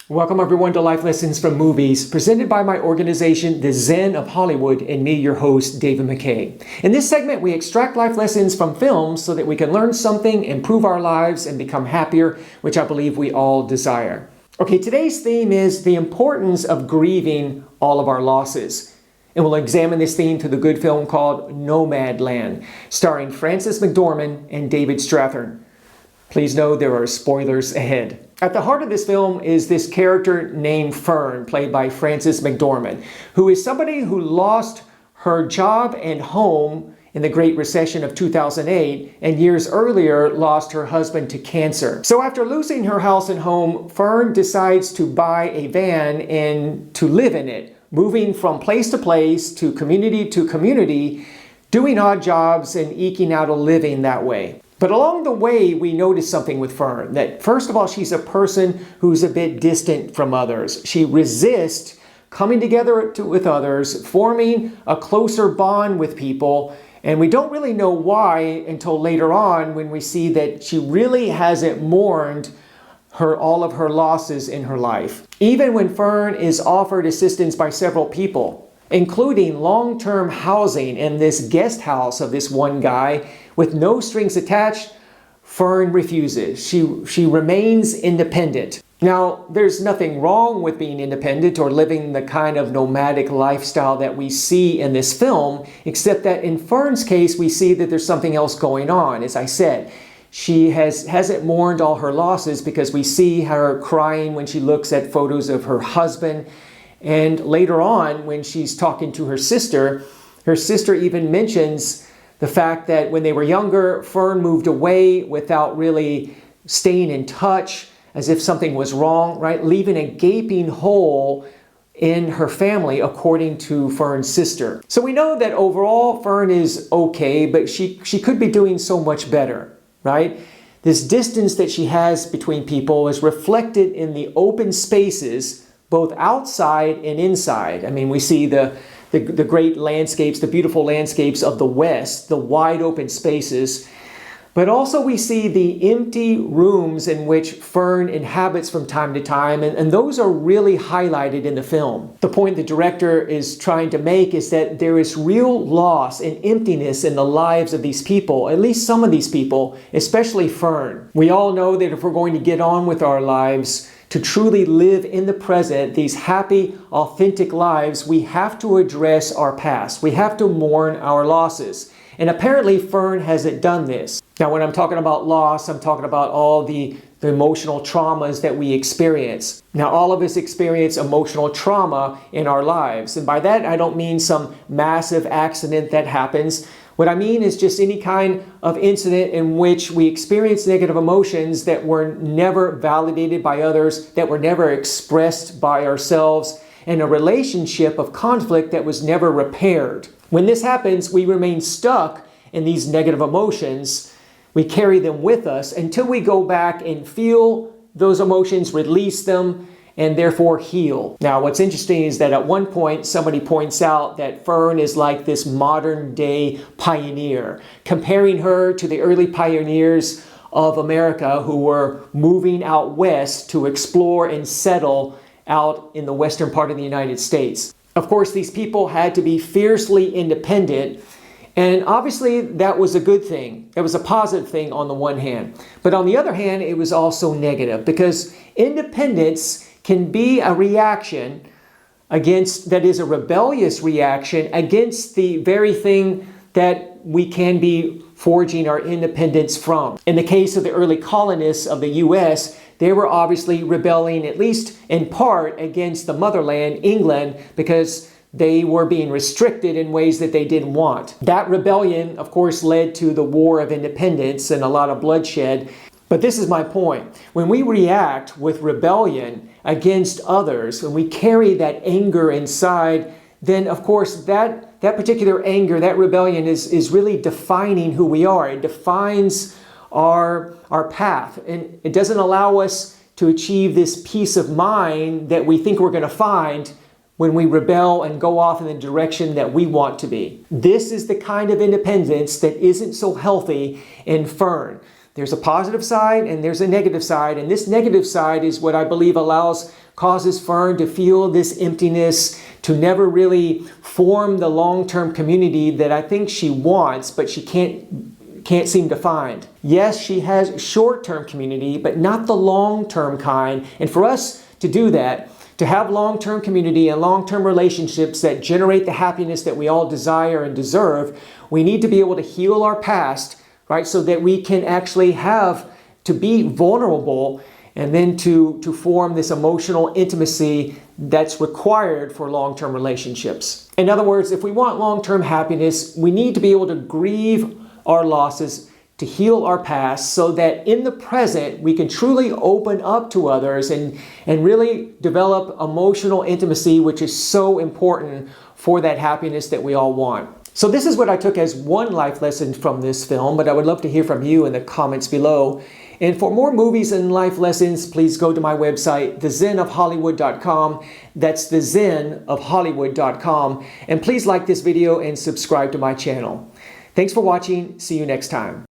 Welcome everyone to Life Lessons from Movies, presented by my organization, the Zen of Hollywood, and me, your host, David MacKay. In this segment, we extract life lessons from films so that we can learn something, improve our lives, and become happier, which I believe we all desire. Okay, today's theme is the importance of grieving all of our losses. And we'll examine this theme through the good film called Nomadland, starring Frances McDormand and David Strathairn. Please know there are spoilers ahead. At the heart of this film is this character named Fern, played by Frances McDormand, who is somebody who lost her job and home in the Great Recession of 2008, and years earlier lost her husband to cancer. So after losing her house and home, Fern decides to buy a van and to live in it, moving from place to community, doing odd jobs and eking out a living that way. But along the way, we notice something with Fern, that first of all, she's a person who's a bit distant from others. She resists coming together with others, forming a closer bond with people, and we don't really know why until later on when we see that she really hasn't mourned all of her losses in her life. Even when Fern is offered assistance by several people, including long-term housing in this guest house of this one guy with no strings attached, Fern refuses. She remains independent. Now, there's nothing wrong with being independent or living the kind of nomadic lifestyle that we see in this film, except that in Fern's case, we see that there's something else going on. As I said, she hasn't mourned all her losses because we see her crying when she looks at photos of her husband. And later on, when she's talking to her sister even mentions the fact that when they were younger, Fern moved away without really staying in touch, as if something was wrong, right? Leaving a gaping hole in her family, according to Fern's sister. So we know that overall, Fern is okay, but she could be doing so much better, right? This distance that she has between people is reflected in the open spaces, both outside and inside. I mean, we see the great landscapes, the beautiful landscapes of the West, the wide open spaces, but also we see the empty rooms in which Fern inhabits from time to time, and those are really highlighted in the film. The point the director is trying to make is that there is real loss and emptiness in the lives of these people, at least some of these people, especially Fern. We all know that if we're going to get on with our lives, to truly live in the present, these happy, authentic lives, we have to address our past. We have to mourn our losses. And apparently Fern hasn't done this. Now, when I'm talking about loss, I'm talking about all the emotional traumas that we experience. Now, all of us experience emotional trauma in our lives. And by that, I don't mean some massive accident that happens. What I mean is just any kind of incident in which we experience negative emotions that were never validated by others, that were never expressed by ourselves, and a relationship of conflict that was never repaired. When this happens, we remain stuck in these negative emotions. We carry them with us until we go back and feel those emotions, release them, and therefore heal. Now, what's interesting is that at one point, somebody points out that Fern is like this modern day pioneer, comparing her to the early pioneers of America who were moving out west to explore and settle out in the western part of the United States. Of course, these people had to be fiercely independent, and obviously that was a good thing. It was a positive thing on the one hand. But on the other hand, it was also negative because independence can be a reaction that is a rebellious reaction against the very thing that we can be forging our independence from. In the case of the early colonists of the U.S., they were obviously rebelling, at least in part, against the motherland, England, because they were being restricted in ways that they didn't want. That rebellion, of course, led to the War of Independence and a lot of bloodshed. But this is my point. When we react with rebellion against others, when we carry that anger inside, then of course that particular anger, that rebellion is really defining who we are. It defines our path, and it doesn't allow us to achieve this peace of mind that we think we're going to find when we rebel and go off in the direction that we want to be. This is the kind of independence that isn't so healthy in Fern. There's a positive side and there's a negative side, and this negative side is what I believe allows causes Fern to feel this emptiness, to never really form the long-term community that I think she wants, but she can't seem to find. Yes, she has short-term community, but not the long-term kind. And for us to do that, to have long-term community and long-term relationships that generate the happiness that we all desire and deserve, we need to be able to heal our past, right? So that we can actually have to be vulnerable and then to form this emotional intimacy that's required for long-term relationships. In other words, if we want long-term happiness, we need to be able to grieve our losses, to heal our past, so that in the present we can truly open up to others and really develop emotional intimacy, which is so important for that happiness that we all want. So this is what I took as one life lesson from this film, but I would love to hear from you in the comments below. And for more movies and life lessons, please go to my website, thezenofhollywood.com. That's thezenofhollywood.com. And please like this video and subscribe to my channel. Thanks for watching. See you next time.